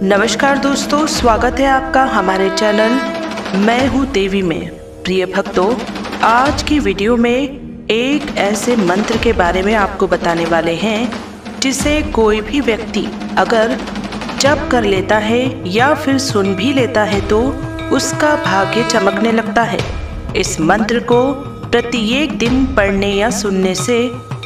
नमस्कार दोस्तों, स्वागत है आपका हमारे चैनल मैं हूँ देवी में। प्रिय भक्तों, आज की वीडियो में एक ऐसे मंत्र के बारे में आपको बताने वाले हैं जिसे कोई भी व्यक्ति अगर जप कर लेता है या फिर सुन भी लेता है तो उसका भाग्य चमकने लगता है। इस मंत्र को प्रत्येक दिन पढ़ने या सुनने से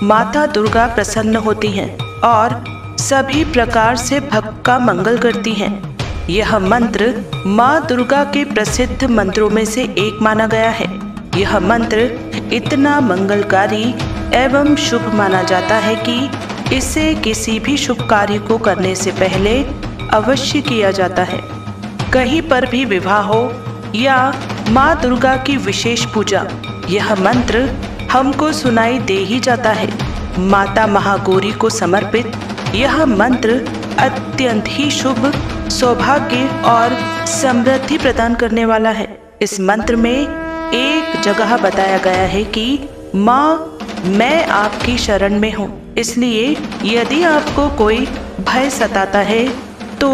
माता दुर्गा प्रसन्न होती हैं और सभी प्रकार से भक्त का मंगल करती हैं। यह मंत्र माँ दुर्गा के प्रसिद्ध मंत्रों में से एक माना गया है। यह मंत्र इतना मंगलकारी एवं शुभ माना जाता है कि इसे किसी भी शुभ कार्य को करने से पहले अवश्य किया जाता है। कहीं पर भी विवाह हो या माँ दुर्गा की विशेष पूजा, यह मंत्र हमको सुनाई दे ही जाता है। माता महागौरी को समर्पित यह मंत्र अत्यंत ही शुभ, सौभाग्य और समृद्धि प्रदान करने वाला है। इस मंत्र में एक जगह बताया गया है कि माँ, मैं आपकी शरण में हूँ, इसलिए यदि आपको कोई भय सताता है तो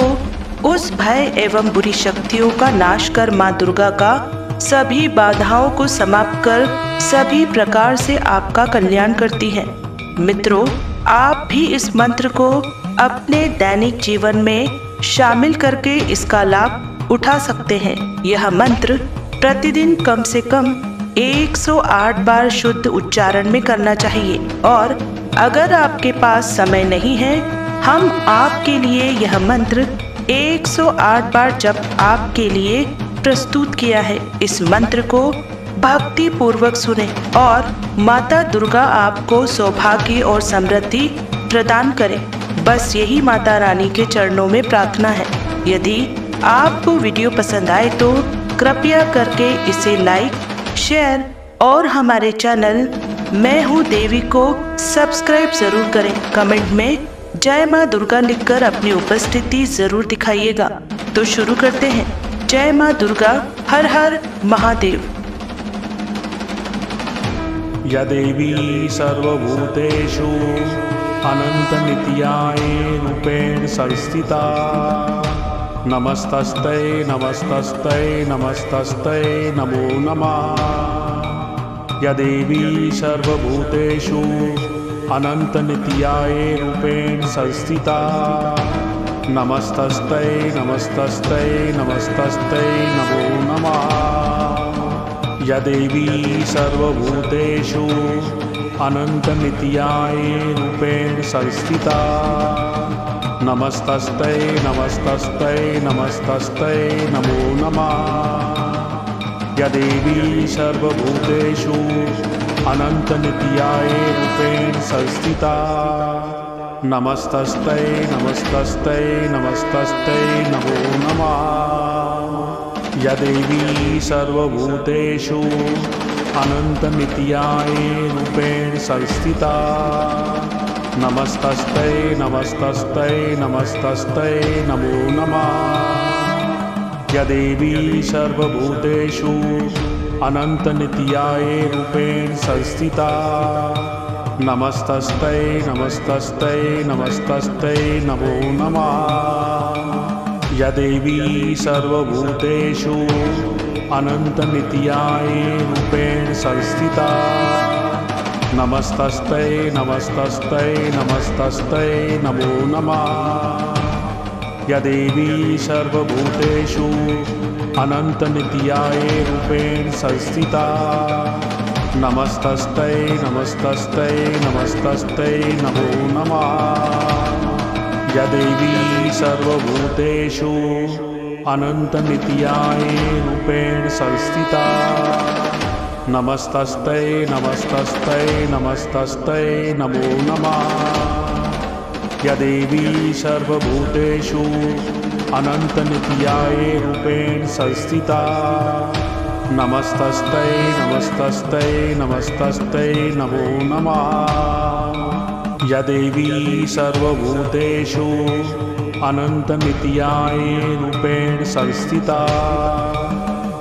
उस भय एवं बुरी शक्तियों का नाश कर माँ दुर्गा का सभी बाधाओं को समाप्त कर सभी प्रकार से आपका कल्याण करती है। मित्रों, आप भी इस मंत्र को अपने दैनिक जीवन में शामिल करके इसका लाभ उठा सकते हैं। यह मंत्र प्रतिदिन कम से कम 108 बार शुद्ध उच्चारण में करना चाहिए और अगर आपके पास समय नहीं है, हम आपके लिए यह मंत्र 108 बार जप आपके लिए प्रस्तुत किया है। इस मंत्र को भक्ति पूर्वक सुने और माता दुर्गा आपको सौभाग्य और समृद्धि प्रदान करे। बस यही माता रानी के चरणों में प्रार्थना है। यदि आपको वीडियो पसंद आए तो कृपया करके इसे लाइक, शेयर और हमारे चैनल मैं हूँ देवी को सब्सक्राइब जरूर करें। कमेंट में जय माँ दुर्गा लिखकर अपनी उपस्थिति जरूर दिखाइएगा। तो शुरू करते हैं। जय माँ दुर्गा, हर हर महादेव। या देवी सर्वभूतेषु अनन्तनित्याये रूपेण संस्थिता, नमस्तस्ते नमस्तस्ते नमस्तस्ते नमो नमः। या देवी सर्वभूतेषु अनन्तनित्याये रूपेण संस्थिता, नमस्तस्ते नमस्तस्ते नमस्तस्ते नमो नमः। या देवी सर्वभूतेषु अनन्तनित्याये रूपेण संस्थिता, नमस्तस्ते नमस्तस्ते नमस्तस्ते नमो नमः। या देवी सर्वभूतेषु अनन्तनित्याये रूपेण संस्थिता, नमस्तस्ते नमस्तस्ते नमस्तस्ते नमो नमः। या देवी सर्वभूतेषु अनन्तनित्याये रूपेण संस्थिता, नमस्तस्ते नमस्तस्ते नमस्तस्ते नमो नमः। या देवी सर्वभूतेषु अनन्तनित्याये रूपेण संस्थिता, नमस्तस्ते नमस्तस्ते नमस्तस्ते नमो नमः। या देवी सर्वभूतेषु अनन्तनित्याये रूपेण संस्थिता, नमस्तस्ते नमस्तस्ते नमस्तस्ते नमो नमः। या देवी सर्वभूतेषु अनन्तनित्याये रूपेण संस्थिता, नमस्तस्ते नमस्तस्ते नमस्तस्ते नमो नमः। या देवी सर्वभूतेषु अनन्तनित्याये रूपेण संस्थिता, नमस्तस्ते नमस्तस्ते नमस्तस्ते नमो नमः। या देवी सर्वभूतेषु अनन्तनित्याये रूपेण संस्थिता, नमस्तस्ते नमस्तस्ते नमस्तस्ते नमो नमः। या देवी सर्वभूतेषु अनन्तनित्याये रूपेण संस्थिता,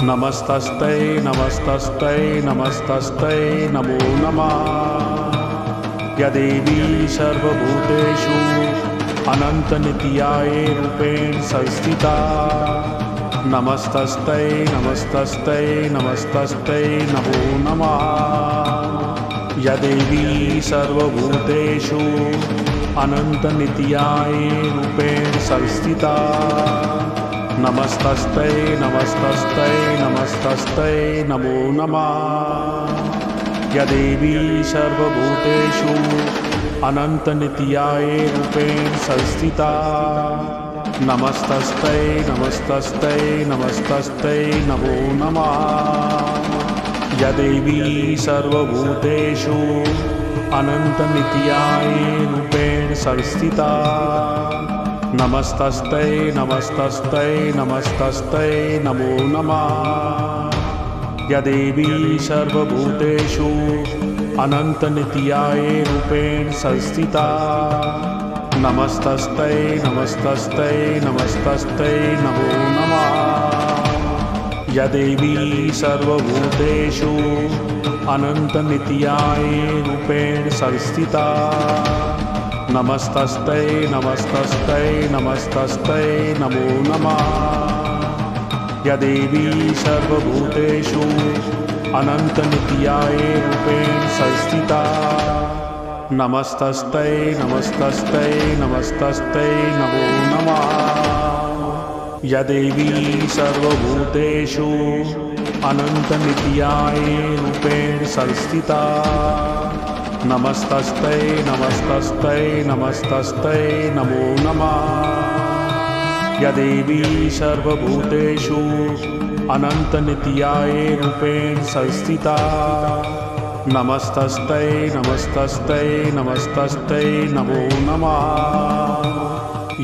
नमस्तस्ते नमस्तस्ते नमस्तस्ते नमो नमः। या देवी सर्वभूतेषु अनन्तनित्याये रूपेण संस्थिता नमस्तस्ते नमस्तस्ते नमस्तस्ते नमो नमः। या देवी सर्वभूतेषु अनन्तनित्याये रूपेण संस्थिता नमस्तस्ते नमस्तस्ते नमस्तस्ते नमो नमः। या देवी सर्वभूतेषु अनन्तनित्याये रूपेण संस्थिता नमस्तस्ते नमस्तस्ते नमस्तस्ते नमो नमः। या देवी सर्वभूतेषु अनन्तनित्याये रूपेण संस्थिता नमस्तस्ते नमस्तस्ते नमस्तस्ते नमो नमः। या देवी सर्वभूतेषु अनन्तनित्याये रूपेण संस्थिता नमस्तस्ते नमस्तस्ते नमस्तस्ते नमो नमः। या देवी सर्वभूतेषु अनन्तनित्याये रूपेण संस्थिता नमस्तस्ते नमस्तस्ते नमस्तस्ते नमो नमः। या देवी सर्वभूतेषु अनन्तनित्याये रूपेण संस्थिता नमस्तस्ते नमस्तस्ते नमस्तस्ते नमो नमः। या देवी सर्वभूतेषु अनन्तनित्याये रूपेण संस्थिता नमस्तस्ते नमस्तस्ते नमस्तस्ते नमो नमः। या देवी सर्वभूतेषु अनन्तनित्याये रूपेण संस्थिता नमस्तस्ते नमस्तस्ते नमस्तस्ते नमो नमः।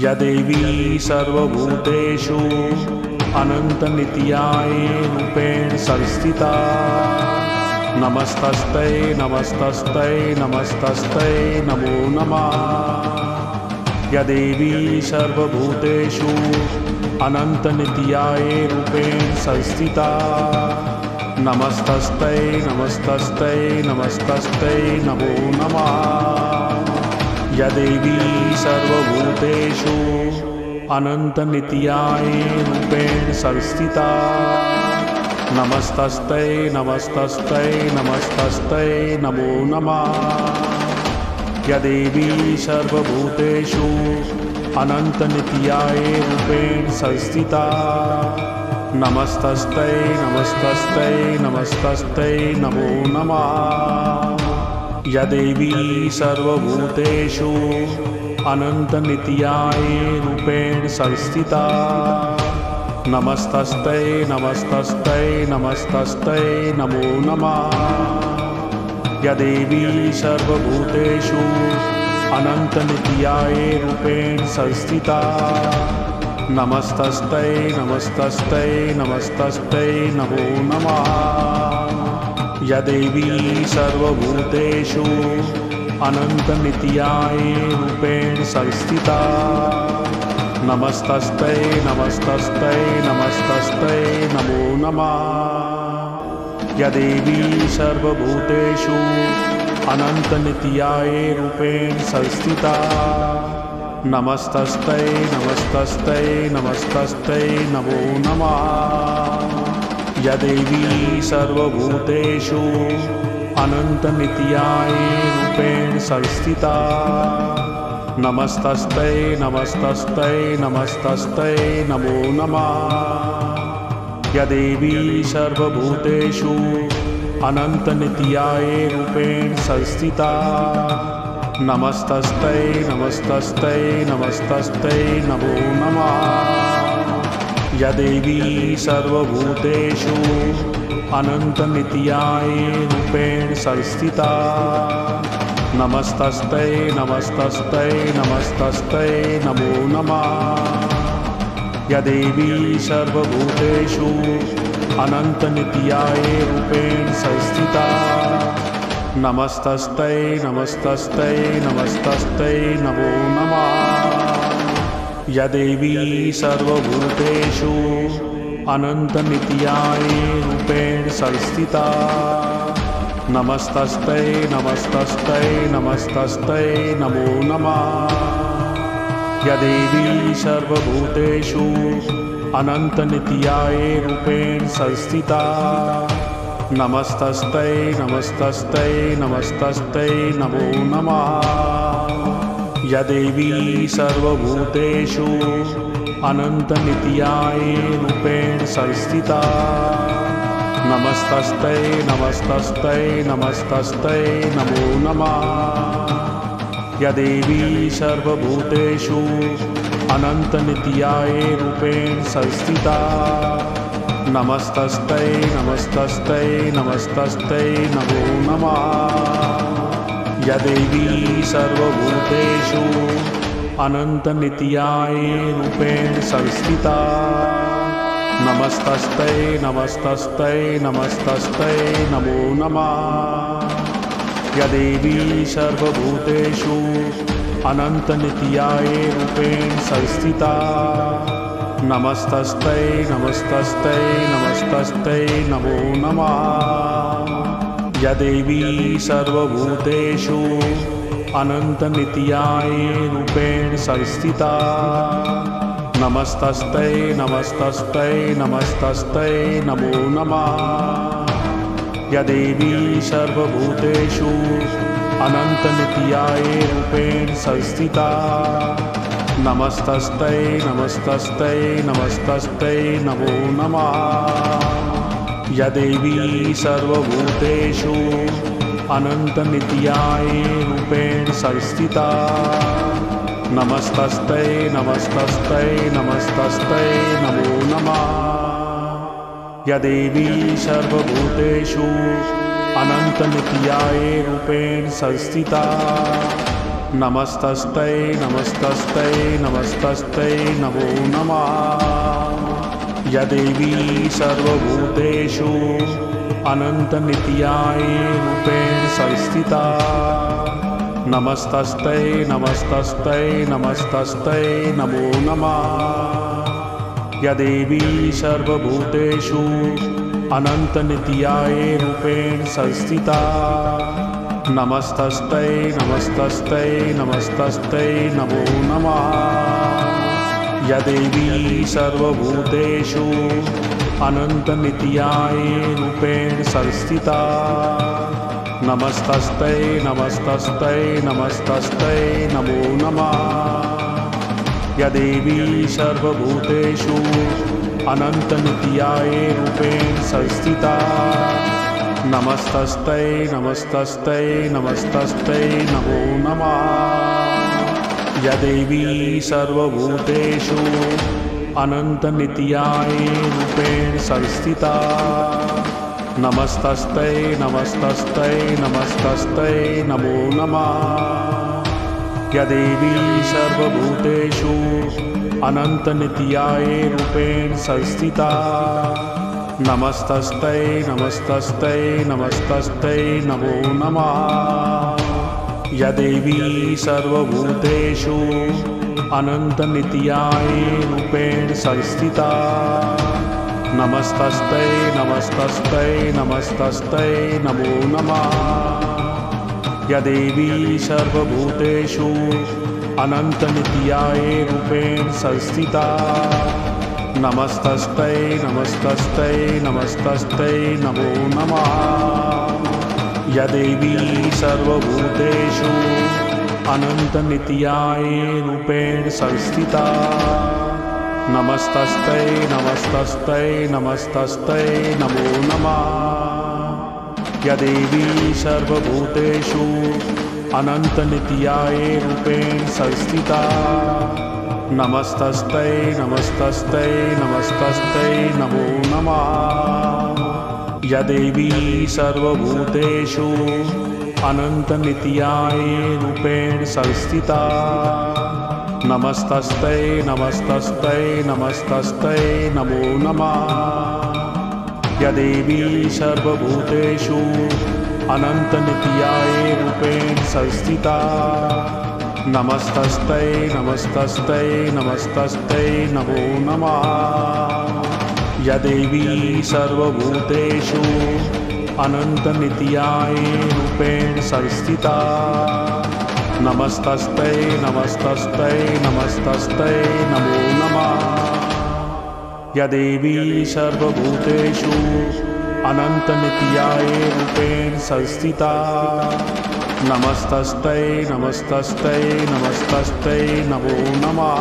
या देवी सर्वभूतेषु अनन्तनित्याये रूपेण संस्थिता नमस्तस्ते नमस्तस्ते नमस्तस्ते नमो नमः। या देवी सर्वभूतेषु अनन्तनित्याये रूपेण संस्थिता नमस्तस्ते नमस्तस्ते नमस्तस्ते नमो नमः। या देवी सर्वभूतेषु अनन्तनित्याये रूपेण संस्थिता नमस्तस्ते नमस्तस्ते नमस्तस्ते नमो नमः। या देवी सर्वभूतेषु अनन्तनित्याये रूपेण संस्थिता नमस्तस्ते नमस्तस्ते नमस्तस्ते नमो नमः। या देवी सर्वभूतेषु अनन्तनित्याये रूपेण संस्थिता नमस्तस्ते नमस्तस्ते नमस्तस्ते नमो नमः। या देवी सर्वभूतेषु अनन्तनित्याये रूपेण संस्थिता नमस्तस्ते नमस्तस्ते नमस्तस्ते नमो नमः। या देवी सर्वभूतेषु अनन्तनित्याये रूपेण संस्थिता नमस्तस्ते नमस्तस्ते नमस्तस्ते नमो नमः। या देवी सर्वभूतेषु अनन्तनित्याये रूपेण संस्थिता नमस्तस्ते नमस्तस्ते नमस्तस्ते नमो नमः। या देवी सर्वभूतेषु अनन्तनित्याये रूपेण संस्थिता नमस्तस्ते नमस्तस्ते नमस्तस्ते नमो नमः। या देवी सर्वभूतेषु अनन्तनित्याये रूपेण संस्थिता नमस्तस्ते नमस्तस्ते नमस्तस्ते नमो नमः। या देवी सर्वभूतेषु अनन्तनित्याये रूपेण संस्थिता नमस्तस्ते नमस्तस्ते नमस्तस्ते नमो नमः। या देवी सर्वभूतेषु अनन्तनित्याये रूपेण संस्थिता नमस्तस्ते नमस्तस्ते नमस्तस्ते नमो नमः। या देवी सर्वभूतेषु अनन्तनित्याये रूपेण संस्थिता नमस्तस्ते नमस्तस्ते नमस्तस्ते नमो नमः। या देवी सर्वभूतेषु अनन्तनित्याये रूपेण संस्थिता। नमस्तस्यै नमस्तस्यै नमस्तस्यै नमो नमः। या देवी सर्वभूतेषु अनन्तनित्याये रूपेण संस्थिता। नमस्तस्यै नमस्तस्यै नमस्तस्यै नमो नमः। या देवी सर्वभूतेषु अनन्तनित्याये रूपेण संस्थिता। नमस्तस्यै नमस्तस्यै नमस्तस्यै नमो नमः। या देवी सर्वभूतेषु अनन्तनित्याये रूपेण संस्थिता। नमस्तस्यै नमस्तस्यै नमस्तस्यै नमो नमः। या देवी सर्वभूतेषु अनन्तनित्याये रूपेण संस्थिता। नमस्तस्यै नमस्तस्यै नमस्तस्यै नमो नमः। या देवी सर्वभूतेषु अनन्तनित्याये रूपेण संस्थिता। नमस्तस्यै नमस्तस्यै नमस्तस्यै नमो नमः। या देवी सर्वभूतेषु अनन्तनित्याये रूपेण संस्थिता। नमस्तस्यै नमस्तस्यै नमस्तस्यै नमो नमः। या देवी सर्वभूतेषु अनन्तनित्याये रूपेण संस्थिता। नमस्तस्यै नमस्तस्यै नमस्तस्यै नमो नमः। या देवी सर्वभूतेषु अनन्तनित्याये रूपेण संस्थिता। नमस्तस्यै नमस्तस्यै नमस्तस्यै नमो नमः। या देवी सर्वभूतेषु अनन्तनित्याये रूपेण संस्थिता। नमस्तस्यै नमस्तस्यै नमस्तस्यै नमो नमः। या देवी सर्वभूतेषु अनन्तनित्याये रूपेण संस्थिता। नमस्तस्यै नमस्तस्यै नमस्तस्यै नमो नमः। या देवी सर्वभूतेषु अनन्तनित्याये रूपेण संस्थिता। नमस्तस्यै नमस्तस्यै नमस्तस्यै नमो नमः। या देवी सर्वभूतेषु अनन्तनित्याये रूपेण संस्थिता। नमस्तस्यै नमस्तस्यै नमस्तस्यै नमो नमः। या देवी सर्वभूतेषु अनन्तनित्याये रूपेण संस्थिता। नमस्तस्यै नमस्तस्यै नमस्तस्यै नमो नमः। या देवी सर्वभूतेषु अनन्तनित्याये रूपेण संस्थिता। नमस्तस्यै नमस्तस्यै नमस्तस्यै नमो नमः। या देवी सर्वभूतेषु अनन्तनित्याये रूपेण संस्थिता। नमस्तस्यै नमस्तस्यै नमस्तस्यै नमो नमः। या देवी सर्वभूतेषु अनन्तनित्याये रूपेण संस्थिता। नमस्तस्यै नमस्तस्यै नमस्तस्यै नमो नमः। या देवी सर्वभूतेषु अनन्तनित्याये रूपेण संस्थिता। नमस्तस्यै नमस्तस्यै नमस्तस्यै नमो नमः। या देवी सर्वभूतेषु अनन्तनित्याये रूपेण संस्थिता। नमस्तस्यै नमस्तस्यै नमस्तस्यै नमो नमः। या देवी सर्वभूतेषु अनन्तनित्याये रूपेण संस्थिता। नमस्तस्यै नमस्तस्यै नमस्तस्यै नमो नमः। या देवी सर्वभूतेषु अनन्तनित्याये रूपेण संस्थिता। नमस्तस्यै नमस्तस्यै नमस्तस्यै नमो नमः। या देवी सर्वभूतेषु अनन्तनित्याये रूपेण संस्थिता। नमस्तस्ते नमस्तस्ते नमस्तस्ते नमो नमः। या देवी सर्वभूतेषु अनन्तनित्याय रूपेण संस्थिता। नमस्तस्ते नमस्तस्ते नमस्तस्ते नमो नमः।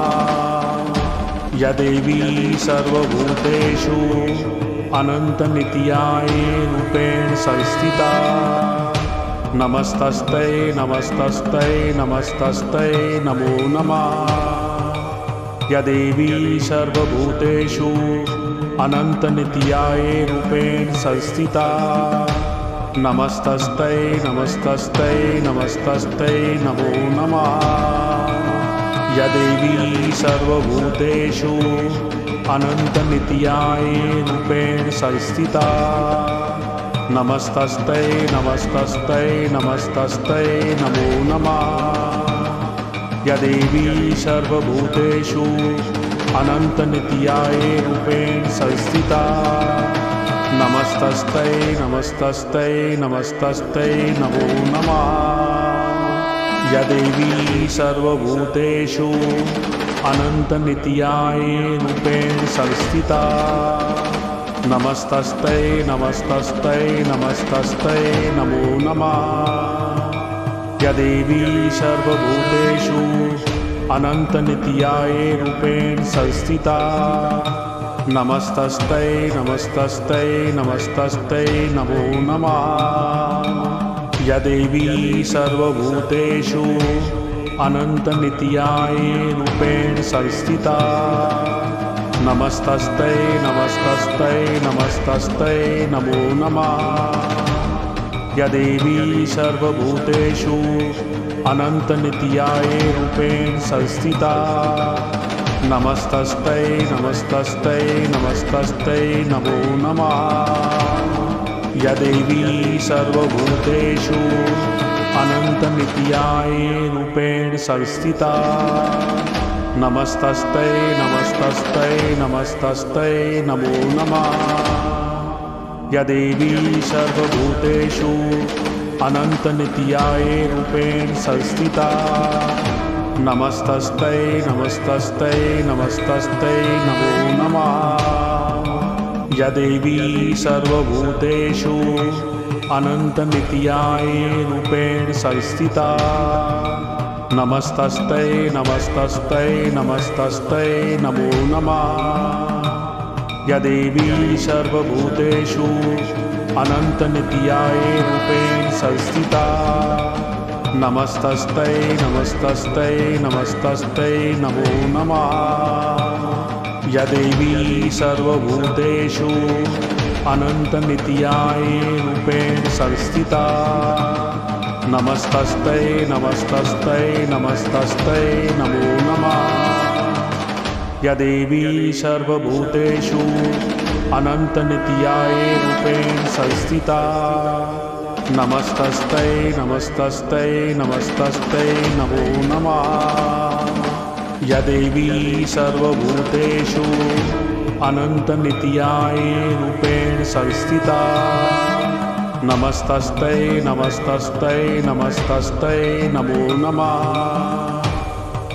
या देवी सर्वभूतेषु अनन्तनित्याय रूपेण संस्थिता। नमस्तस्ते नमस्तस्ते नमस्तस्ते नमो नमः। या देवी सर्वभूतेषु अनन्तनित्याय रूपेण संस्थिता। नमस्तस्ते नमस्तस्ते नमस्तस्ते नमो नमः। या देवी सर्वभूतेषु अनन्तनित्याय रूपेण संस्थिता। नमस्तस्ते नमस्तस्ते नमस्तस्ते नमो नमः। या देवी सर्वभूतेषु अनन्तनित्याय रूपेण संस्थिता। नमस्तस्ते नमस्तस्ते नमस्तस्ते नमो नमः। या देवी सर्वभूतेषु अनन्तनित्याय रूपेण संस्थिता। नमस्तस्ते नमस्तस्ते नमस्तस्ते नमो नमः। या देवी सर्वभूतेषु अनन्तनित्याय रूपेण संस्थिता। नमस्तस्ते नमस्तस्ते नमस्तस्ते नमो नमः। या देवी सर्वभूतेषु अनन्तनित्याय रूपेण संस्थिता। नमस्तस्ते नमस्तस्ते नमस्तस्ते नमो नमः। या देवी सर्वभूतेषु अनन्तनित्याय रूपेण संस्थिता। नमस्तस्ते नमस्तस्ते नमस्तस्ते नमो नमः। या देवी सर्वभूतेषु अनन्तनित्याय रूपेण संस्थिता। नमस्तस्ते नमस्तस्ते नमस्तस्ते नमो नमः। या देवी सर्वभूतेषु अनन्तनित्याय रूपेण संस्थिता। नमस्तस्ते नमस्तस्ते नमस्तस्ते नमो नमः। या देवी सर्वभूतेषु अनन्तनित्याय रूपेण संस्थिता। नमस्तस्ते नमस्तस्ते नमस्तस्ते नमो नमः। या देवी सर्वभूतेषु अनन्तनित्याय रूपेण संस्थिता। नमस्तस्ते नमस्तस्ते नमस्तस्ते नमो नमः। या देवी सर्वभूतेषु अनन्तनित्याय रूपेण संस्थिता। नमस्तस्ते नमस्तस्ते नमस्तस्ते नमो नमः। या देवी सर्वभूतेषु अनन्तनित्याय रूपेण संस्थिता। नमस्तस्ते नमस्तस्ते नमस्तस्ते नमो नमः। या देवी सर्वभूतेषु अनन्तनित्याय रूपेण संस्थिता। नमस्तस्ते नमस्तस्ते नमस्तस्ते नमो नमः।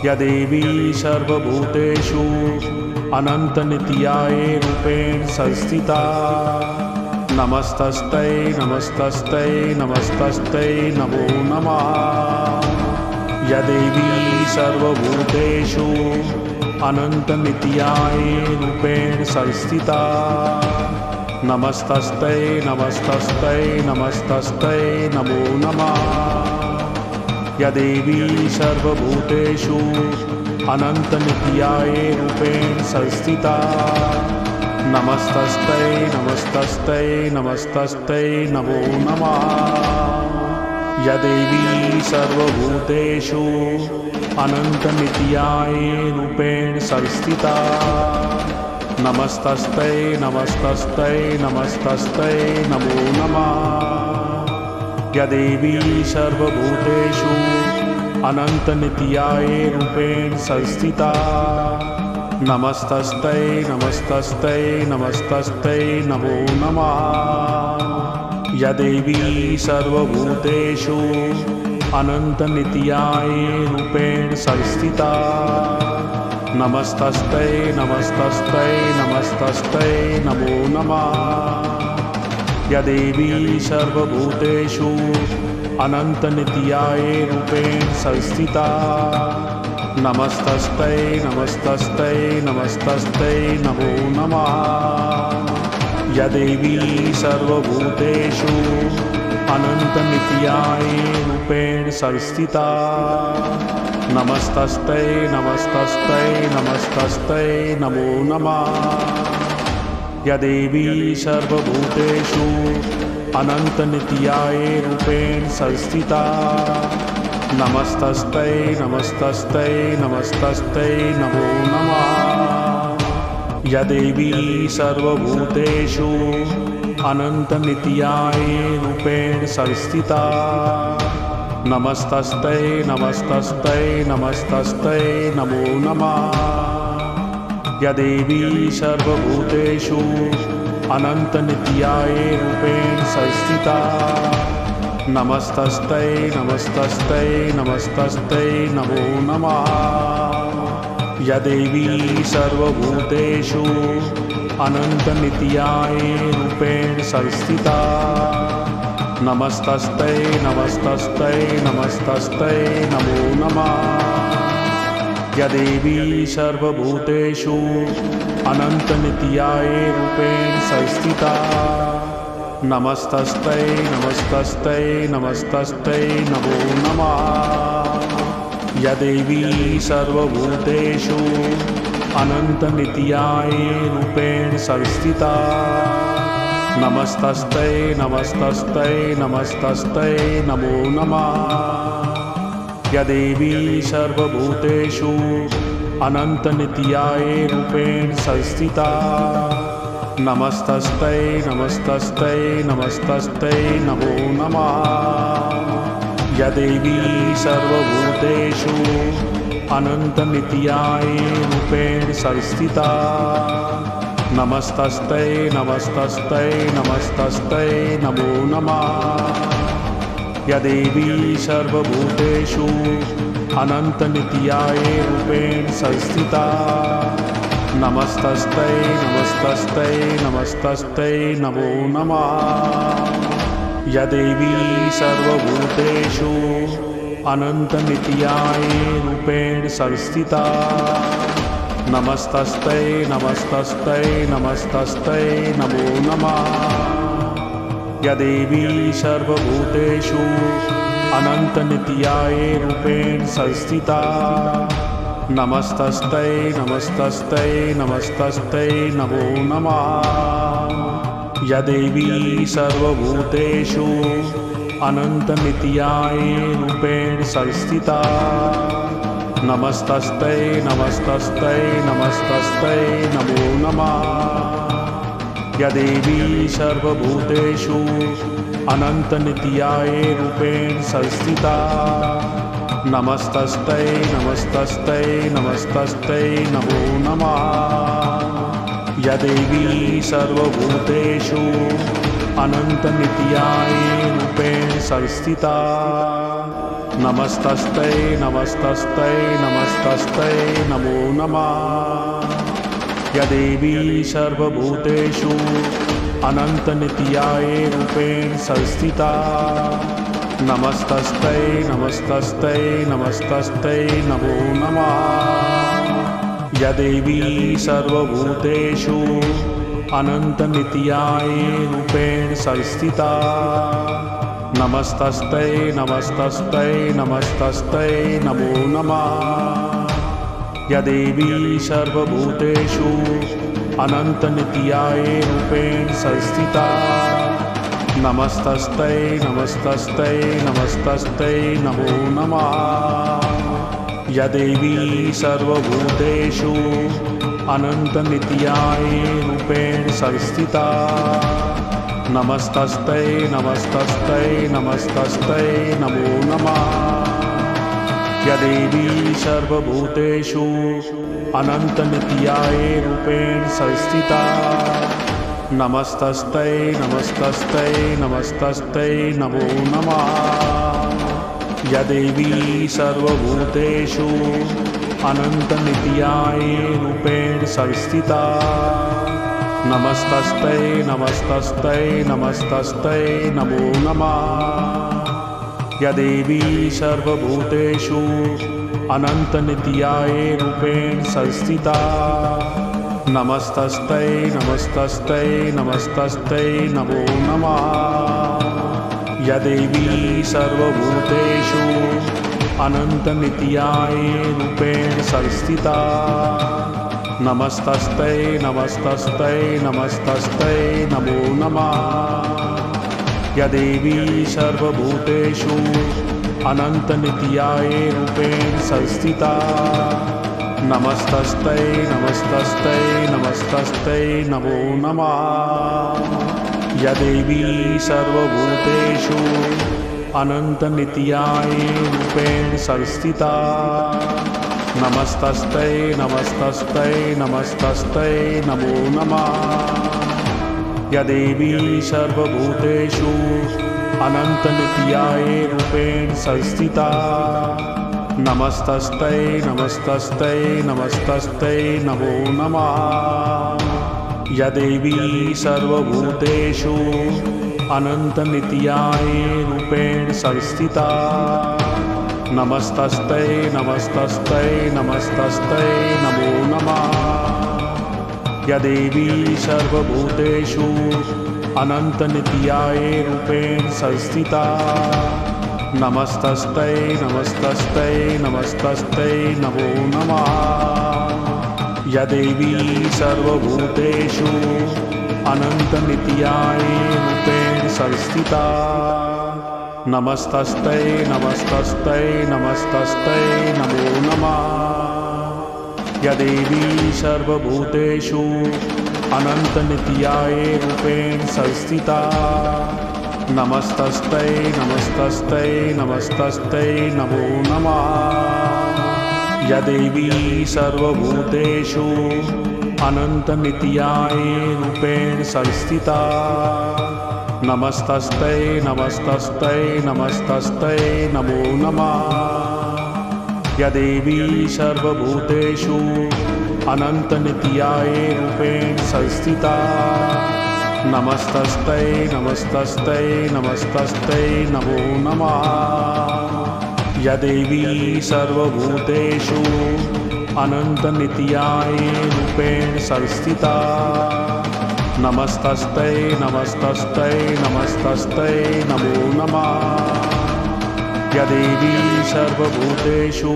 या देवी सर्वभूतेषु अनन्तनित्याय रूपेण संस्थिता। नमस्तस्ते नमस्तस्ते नमस्तस्ते नमो नमः। या देवी सर्वभूतेषु अनन्तनित्याय रूपेण संस्थिता। नमस्तस्ते नमस्तस्ते नमस्तस्ते नमो नमः। या देवी सर्वभूतेषु अनन्तनित्याय रूपेण संस्थिता। नमस्तस्ते नमस्तस्ते नमस्तस्ते नमो नमः। या देवी सर्वभूतेषु अनन्तनित्याय रूपेण संस्थिता। नमस्तस्ते नमस्तस्ते नमस्तस्ते नमो नमः। या देवी सर्वभूतेषु अनन्तनित्याय रूपेण संस्थिता। नमस्तस्ते नमस्तस्ते नमस्तस्ते नमो नमः। या देवी सर्वभूतेषु अनन्तनित्याय रूपेण संस्थिता। नमस्तस्ते नमस्तस्ते नमस्तस्ते नमो नमः। या देवी सर्वभूतेषु अनन्तनित्याय रूपेण संस्थिता। नमस्तस्ते नमस्तस्ते नमस्तस्ते नमो नमः। या देवी सर्वभूतेषु अनन्तनित्याय रूपेण संस्थिता। नमस्तस्ते नमस्तस्ते नमस्तस्ते नमो नमः। या देवी सर्वभूतेषु अनन्तनित्याय रूपेण संस्थिता। नमस्तस्ते नमस्तस्ते नमस्तस्ते नमो नमः। या देवी सर्वभूतेषु अनन्तनित्याय रूपेण संस्थिता। नमस्तस्ते नमस्तस्ते नमस्तस्ते नमो नमः। या देवी सर्वभूतेषु अनन्तनित्याय रूपेण संस्थिता। नमस्तस्ते नमस्तस्ते नमस्तस्ते नमो नमः। या देवी सर्वभूतेषु अनन्तनित्याय रूपेण संस्थिता। नमस्तस्ते नमस्तस्ते नमस्तस्ते नमो नमः। या देवी सर्वभूतेषु अनन्तनित्याय रूपेण संस्थिता। नमस्तस्ते नमस्तस्ते नमस्तस्ते नमो नमः। या देवी सर्वभूतेषु अनन्तनित्याय रूपेण संस्थिता। नमस्तस्ते नमस्तस्ते नमस्तस्ते नमो नमः। या देवी सर्वभूतेषु अनन्तनित्याय रूपेण संस्थिता। नमस्तस्ते नमस्तस्ते नमस्तस्ते नमो नमः। या देवी सर्वभूतेषु अनन्तनित्याय रूपेण संस्थिता। नमस्तस्ते नमस्तस्ते नमस्तस्ते नमो नमः। या देवी सर्वभूतेषु अनन्तनित्याय रूपेण संस्थिता। नमस्तस्ते नमस्तस्ते नमस्तस्ते नमो नमः। या देवी सर्वभूतेषु अनन्तनित्याय रूपेण संस्थिता। नमस्तस्ते नमस्तस्ते नमस्तस्ते नमो नमः। या देवी सर्वभूतेषु अनन्तनित्याय रूपेण संस्थिता। नमस्तस्ते नमस्तस्ते नमस्तस्ते नमो नमः। या देवी सर्वभूतेषु अनन्तनित्याय रूपेण संस्थिता। नमस्तस्ते नमस्तस्ते नमस्तस्ते नमो नमः। या देवी सर्वभूतेषु अनन्तनित्याय रूपेण संस्थिता। नमस्तस्ते नमस्तस्ते नमस्तस्ते नमो नमः। या देवी सर्वभूतेषु अनन्तनित्याय रूपेण संस्थिता। नमस्तस्ते नमस्तस्ते नमस्तस्ते नमो नमः। या देवी सर्वभूतेषु अनन्तनित्याय रूपेण संस्थिता। नमस्तस्ते नमस्तस्ते नमस्तस्ते नमो नमः। या देवी सर्वभूतेषु अनन्तनित्याय रूपेण संस्थिता। नमस्तस्ते नमस्तस्ते नमस्तस्ते नमो नमः। या देवी सर्वभूतेषु अनन्तनित्याय रूपेण संस्थिता। नमस्तस्ते नमस्तस्ते नमस्तस्ते नमो नमः। या देवी सर्वभूतेषु अनन्तनित्याय रूपेण संस्थिता। नमस्तस्ते नमस्तस्ते नमस्तस्ते नमो नमः। या देवी सर्वभूतेषु अनन्तनित्याय रूपेण संस्थिता। नमस्तस्ते नमस्तस्ते नमस्तस्ते नमो नमः। या देवी सर्वभूतेषु अनन्तनित्याये रूपेण संस्थिता नमस्तस्ते नमस्तस्ते नमस्तस्ते नमो नमः। या देवी सर्वभूतेषु अनन्तनित्याये रूपेण संस्थिता नमस्तस्ते नमस्तस्ते नमस्तस्ते नमो नमः। या देवी सर्वभूतेषु अनन्तनित्याये रूपेण संस्थिता नमस्तस्ते नमस्तस्ते नमस्तस्ते नमो नमः। या देवी सर्वभूतेषु अनन्तनित्याये रूपेण संस्थिता नमस्तस्ते नमस्तस्ते नमस्तस्ते नमो नमः। या देवी सर्वभूतेषु अनन्तनित्याये रूपेण संस्थिता नमस्तस्ते नमस्तस्ते नमस्तस्ते नमो नमः। या देवी सर्वभूतेषु अनन्तनित्याये रूपेण संस्थिता नमस्तस्ते नमस्तस्ते नमस्तस्ते नमो नमः। या देवी सर्वभूतेषु अनन्तनित्याये रूपेण संस्थिता नमस्तस्ते नमस्तस्ते नमस्तस्ते नमो नमः। या देवी सर्वभूतेषु अनन्तनित्याये रूपेण संस्थिता नमस्तस्ते नमस्तस्ते नमस्तस्ते नमो नमः। या देवी सर्वभूतेषु अनन्तनित्याये रूपेण संस्थिता नमस्तस्ते नमस्तस्ते नमस्तस्ते नमो नमः। या देवी सर्वभूतेषु अनन्तनित्याये रूपेण संस्थिता नमस्तस्ते नमस्तस्ते नमस्तस्ते नमो नमः। या देवी सर्वभूतेषु अनन्तनित्याये रूपेण संस्थिता नमस्तस्ते नमस्तस्ते नमस्तस्ते नमो नमः। या देवी सर्वभूतेषु अनन्तनित्याये रूपेण संस्थिता नमस्तस्ते नमस्तस्ते नमस्तस्ते नमो नमः। या देवी सर्वभूतेषु अनन्तनित्याये रूपेण संस्थिता नमस्तस्ते नमस्तस्ते नमस्तस्ते नमो नमः। या देवी सर्वभूतेषु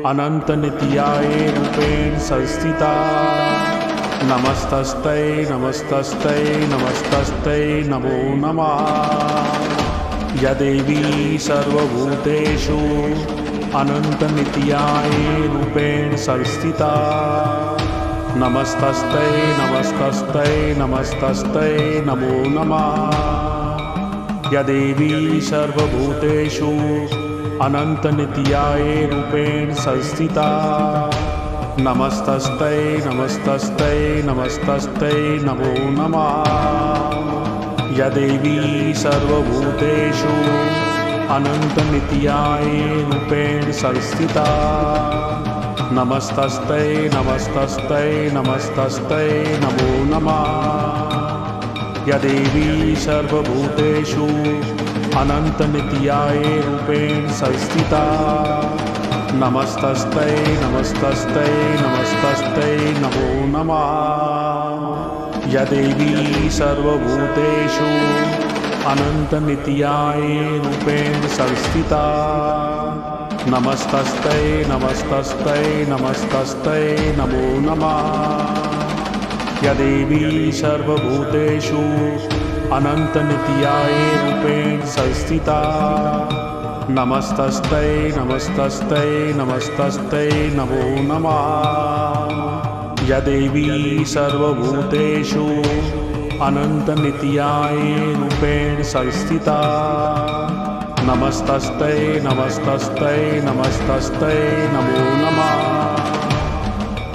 अनन्तनित्याये रूपेण संस्थिता नमस्तस्ते नमस्तस्ते नमस्तस्ते नमो नमः। या देवी सर्वभूतेषु अनन्तनित्याये रूपेण संस्थिता नमस्तस्ते नमस्तस्ते नमस्तस्ते नमो नमः। या देवी सर्वभूतेषु अनन्तनित्याये रूपेण संस्थिता नमस्तस्ते नमस्तस्ते नमस्तस्ते नमो नमः। या देवी सर्वभूतेषु अनन्तनित्याये रूपेण संस्थिता नमस्तस्ते नमस्तस्ते नमस्तस्ते नमो नमः। या देवी सर्वभूतेषु अनन्तनित्याये रूपेण संस्थिता नमस्तस्ते नमस्तस्ते नमस्तस्ते नमो नमः। या देवी सर्वभूतेषु अनन्तनित्याये रूपेण संस्थिता नमस्तस्ते नमस्तस्ते नमस्तस्ते नमो नमः। या देवी सर्वभूतेषु अनन्तनित्याये रूपेण संस्थिता नमस्तस्ते नमस्तस्ते नमस्तस्ते नमो नमः। या देवी सर्वभूतेषु अनन्तनित्याये रूपेण संस्थिता नमस्तस्ते नमस्तस्ते नमस्तस्ते नमो नमः।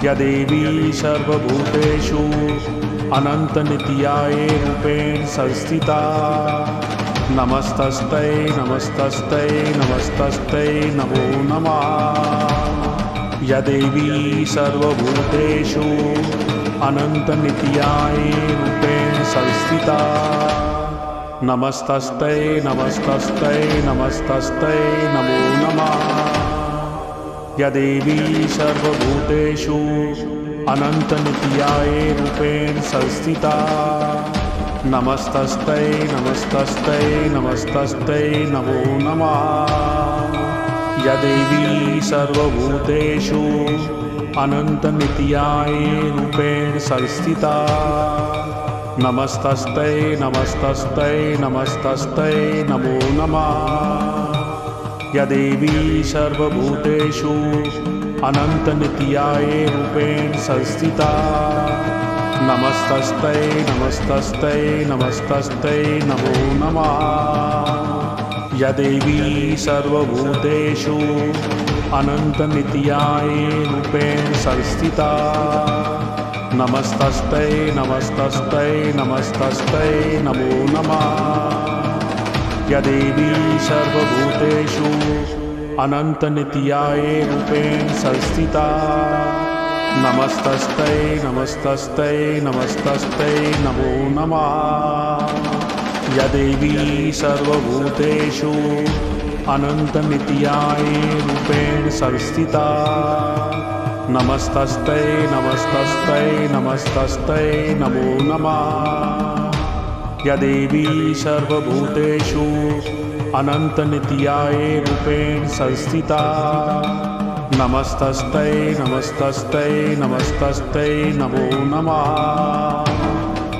या देवी सर्वभूतेषु अनन्तनित्याये रूपेण संस्थिता नमस्तस्ते नमस्तस्ते नमस्तस्ते नमो नमः। या देवी सर्वभूतेषु अनन्तनित्याय रूपेण संस्थिता। नमस्तस्ते नमस्तस्ते नमस्तस्ते नमो नमः। या देवी सर्वभूतेषु अनन्तनित्याय रूपेण संस्थिता। नमस्तस्ते नमस्तस्ते नमस्तस्ते नमो नमः। या देवी सर्वभूतेषु अनन्तनित्याय रूपेण संस्थिता। नमस्तस्ते नमस्तस्ते नमस्तस्ते नमो नमः। या देवी सर्वभूतेषु अनन्तनित्याय रूपेण संस्थिता। नमस्तस्ते नमस्तस्ते नमस्तस्ते नमो नमः। या देवी सर्वभूतेषु अनन्तनित्याय रूपेण संस्थिता। नमस्तस्ते नमस्तस्ते नमस्तस्ते नमो नमः। या देवी सर्वभूतेषु अनन्तनित्याय रूपेण संस्थिता। नमस्तस्ते नमस्तस्ते नमस्तस्ते नमो नमः। या देवी सर्वभूतेषु अनन्तनित्याय रूपेण संस्थिता। नमस्तस्ते नमस्तस्ते नमस्तस्ते नमो नमः। या देवी सर्वभूतेषु अनन्तनित्याय रूपेण संस्थिता। नमस्तस्ते नमस्तस्ते नमस्तस्ते नमो नमः।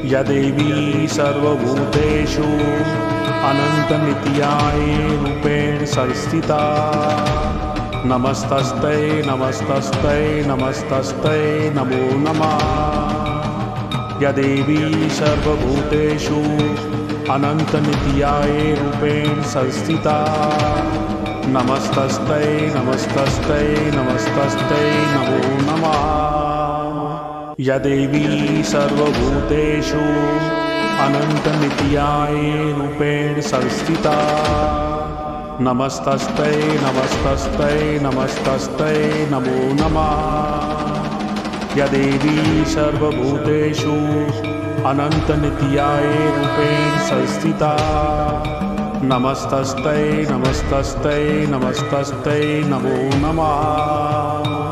या देवी सर्वभूतेषु अनन्तनित्याय रूपेण संस्थिता। नमस्तस्ते नमस्तस्ते नमस्तस्ते नमो नमः। या देवी सर्वभूतेषु अनन्तनित्याय रूपेण संस्थिता। नमस्तस्ते नमस्तस्ते नमस्तस्ते नमो नमः। या देवी सर्वभूतेषु अनन्तनित्याय रूपेण संस्थिता। नमस्तस्ते नमस्तस्ते नमस्तस्ते नमो नमः। या देवी सर्वभूतेषु अनन्तनित्याय रूपेण संस्थिता। नमस्तस्ते नमस्तस्ते नमस्तस्ते नमो नमः।